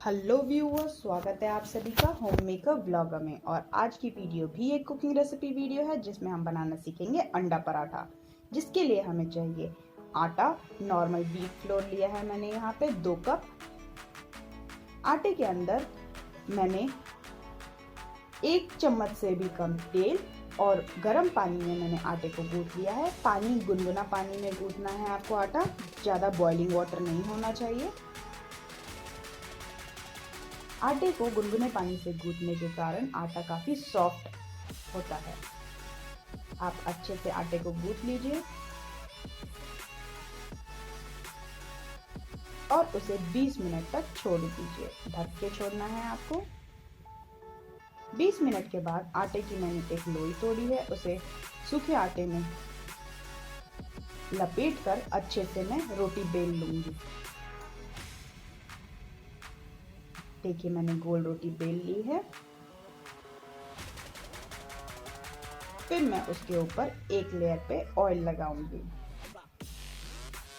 Hello viewers, स्वागत है आप सभी का होम मेकर ब्लॉगर में। और आज की वीडियो भी एक कुकिंग रेसिपी वीडियो है जिसमें हम बनाना सीखेंगे अंडा पराठा। जिसके लिए हमें चाहिए आटा। नॉर्मल व्हीट फ्लोर लिया है मैंने यहाँ पे 2 कप। आटे के अंदर मैंने 1 चम्मच से भी कम तेल और गर्म पानी में मैंने आटे को गूंथ लिया है। पानी गुनगुना पानी में गूंथना है आपको आटा, ज़्यादा बॉइलिंग वाटर नहीं होना चाहिए। आटे को गुनगुने पानी से गूंथने के कारण आटा काफ़ी सॉफ्ट होता है। आप अच्छे से आटे को गूंथ लीजिए और उसे 20 मिनट तक छोड़ दीजिए। ढक के छोड़ना है आपको। 20 मिनट के बाद आटे की मैंने एक लोई तोड़ी है, उसे सूखे आटे में लपेट कर अच्छे से मैं रोटी बेल लूंगी। देखिए मैंने गोल रोटी बेल ली है। फिर मैं उसके ऊपर एक लेयर पे ऑयल लगाऊंगी।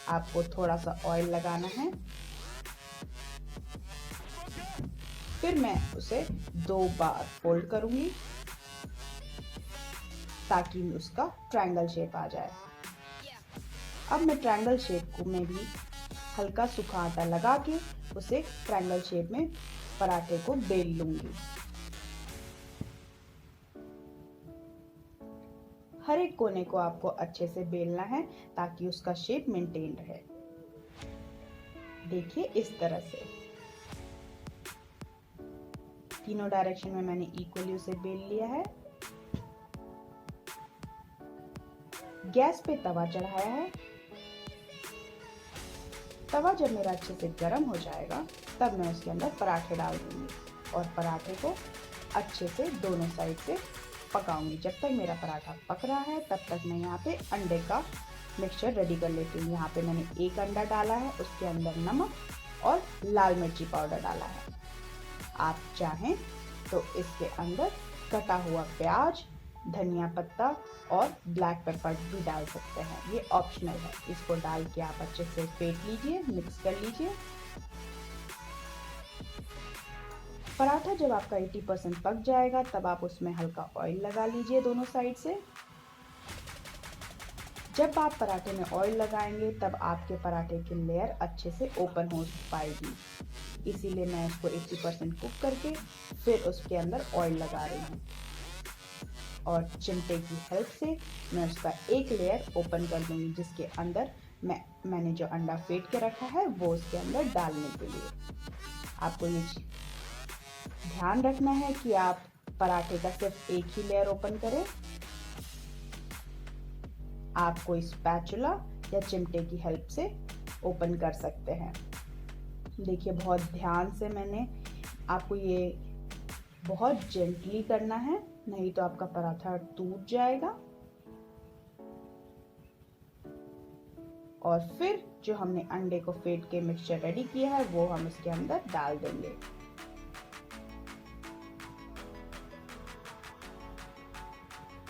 आपको थोड़ा सा ऑयल लगाना है। फिर मैं उसे 2 बार फोल्ड करूंगी ताकि उसका ट्रायंगल शेप आ जाए। अब मैं ट्रायंगल शेप को में भी हल्का सूखा आटा लगा के उसे ट्रायंगल शेप में पराठे को बेल लूंगी। हर एक कोने को आपको अच्छे से बेलना है ताकि उसका शेप मेंटेन रहे। देखिए इस तरह से तीनों डायरेक्शन में मैंने इक्वली उसे बेल लिया है। गैस पे तवा चढ़ाया है। तवा जब मेरा अच्छे से गर्म हो जाएगा तब मैं उसके अंदर पराठे डाल दूंगी और पराठे को अच्छे से दोनों साइड से पकाऊंगी। जब तक मेरा पराठा पक रहा है तब तक मैं यहाँ पे अंडे का मिक्सचर रेडी कर लेती हूँ। यहाँ पे मैंने 1 अंडा डाला है, उसके अंदर नमक और लाल मिर्ची पाउडर डाला है। आप चाहें तो इसके अंदर कटा हुआ प्याज, धनिया पत्ता और ब्लैक पेपर भी डाल सकते हैं, ये ऑप्शनल है। इसको डाल के आप अच्छे से फेंट लीजिए, मिक्स कर लीजिए। पराठा जब आपका 80% पक जाएगा तब आप उसमें हल्का ऑयल लगा लीजिए दोनों साइड से। जब आप पराठे में ऑयल लगाएंगे तब आपके पराठे की लेयर अच्छे से ओपन हो पाएगी। इसीलिए मैं इसको 80% कुक करके फिर उसके अंदर ऑयल लगा रही हूँ और चिमटे की हेल्प से मैं उसका एक लेयर ओपन कर दूंगी, जिसके अंदर मैंने जो अंडा फेंट के रखा है वो उसके अंदर डालने के लिए। आपको ये ध्यान रखना है कि आप पराठे का सिर्फ एक ही लेयर ओपन करें। आप कोई स्पैचुला या चिमटे की हेल्प से ओपन कर सकते हैं। देखिए बहुत ध्यान से मैंने आपको ये बहुत जेंटली करना है, नहीं तो आपका पराठा टूट जाएगा। और फिर जो हमने अंडे को फेंट के मिक्सचर रेडी किया है वो हम इसके अंदर डाल देंगे।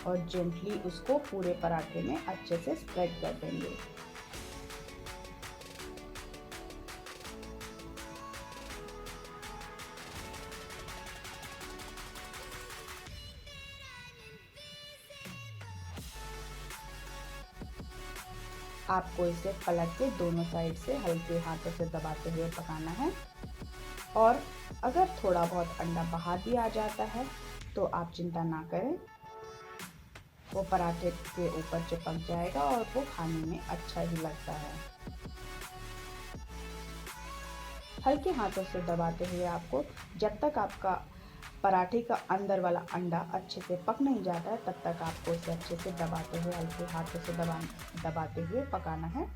और जेंटली उसको पूरे पराठे में अच्छे से स्प्रेड कर देंगे। आपको इसे पलट के दोनों साइड से हल्के हाथों से दबाते हुए पकाना है। और अगर थोड़ा बहुत अंडा बाहर भी आ जाता है तो आप चिंता ना करें, वो पराठे के ऊपर चिपक जाएगा और वो खाने में अच्छा ही लगता है। हल्के हाथों से दबाते हुए आपको, जब तक आपका पराठे का अंदर वाला अंडा अच्छे से पक नहीं जाता है तब तक आपको इसे अच्छे से दबाते हुए, हल्के हाथों से दबाते हुए पकाना है।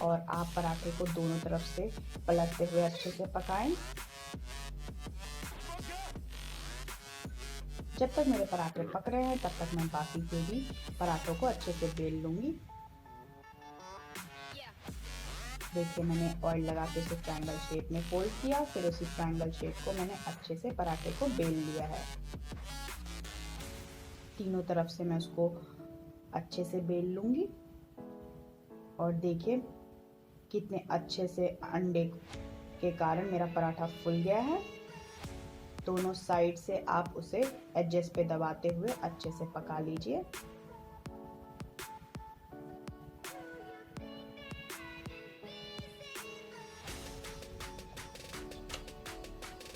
और आप पराठे को दोनों तरफ से पलटते हुए अच्छे से पकाएं। जब तक मेरे पराठे पक रहे हैं तब तक मैं बाकी के भी पराठों को अच्छे से बेल लूंगी। देखिए मैंने ऑयल लगा के उसे ट्रायंगल शेप में फोल्ड किया, फिर उसी ट्रायंगल शेप को मैंने अच्छे से पराठे को बेल लिया है। तीनों तरफ से मैं उसको अच्छे से बेल लूंगी। और देखिए कितने अच्छे से अंडे के कारण मेरा पराठा फूल गया है। दोनों साइड से आप उसे एजेस पे दबाते हुए अच्छे से पका लीजिए।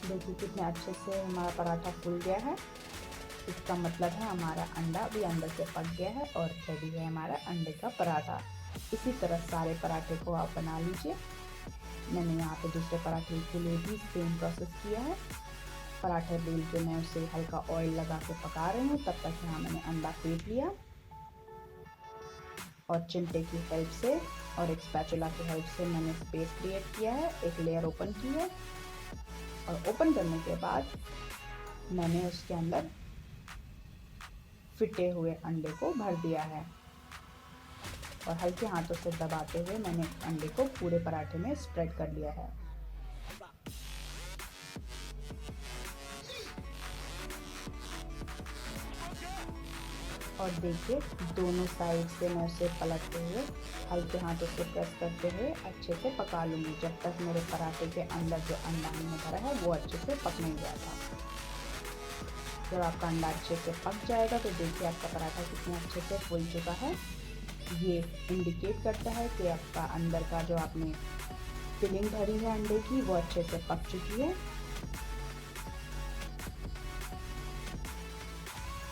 देखिए कितने अच्छे से हमारा पराठा फूल गया है। इसका मतलब है हमारा अंडा भी अंदर से पक गया है और रेडी है हमारा अंडे का पराठा। इसी तरह सारे पराठे को आप बना लीजिए। मैंने यहाँ पे दूसरे पराठे के लिए भी सेम प्रोसेस किया है। पराठे बेल के मैं उसे हल्का ऑयल लगा के पका रही हूँ। तब तक यहाँ मैंने अंडा फेंट लिया और चिमटे की हेल्प से और एक स्पैचुला की हेल्प से मैंने स्पेस क्रिएट किया है। एक लेयर ओपन की है और ओपन करने के बाद मैंने उसके अंदर फिटे हुए अंडे को भर दिया है और हल्के हाथों से दबाते हुए मैंने अंडे को पूरे पराठे में स्प्रेड कर लिया है। और देखिए दोनों साइड से मैं उसे पलटते हुए हल्के हाथों से प्रेस करते हुए अच्छे से पका लूँगी जब तक मेरे पराठे के अंदर जो अंडा मैंने भरा है वो अच्छे से पक नहीं जाता। जब आपका अंडा अच्छे से पक जाएगा तो देखिए आपका पराठा कितने अच्छे से फूल चुका है। ये इंडिकेट करता है कि आपका अंदर का जो आपने फिलिंग भरी है अंडे की वो अच्छे से पक चुकी है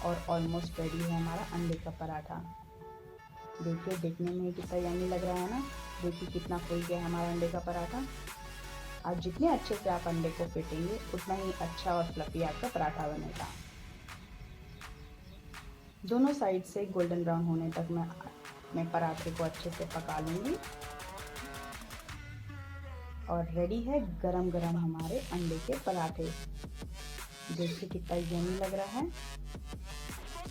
और ऑलमोस्ट रेडी है हमारा अंडे का पराठा। देखिए देखने में कितना यम्मी लग रहा है ना। देखिए कितना फूल गया है हमारा अंडे का पराठा। आप जितने अच्छे से आप अंडे को फेंटेंगे उतना ही अच्छा और फ्लफी आपका पराठा बनेगा। दोनों साइड से गोल्डन ब्राउन होने तक मैं पराठे को अच्छे से पका लूँगी और रेडी है गरम गरम हमारे अंडे के पराठे। देखिए कितना यम्मी लग रहा है।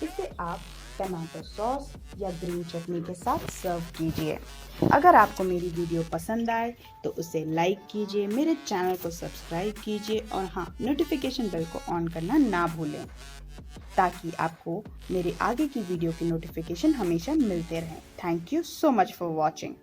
इसे आप टमाटो सॉस या ग्रीन चटनी के साथ सर्व कीजिए। अगर आपको मेरी वीडियो पसंद आए तो उसे लाइक कीजिए, मेरे चैनल को सब्सक्राइब कीजिए और हाँ, नोटिफिकेशन बेल को ऑन करना ना भूलें ताकि आपको मेरे आगे की वीडियो की नोटिफिकेशन हमेशा मिलते रहें। Thank you so much for watching.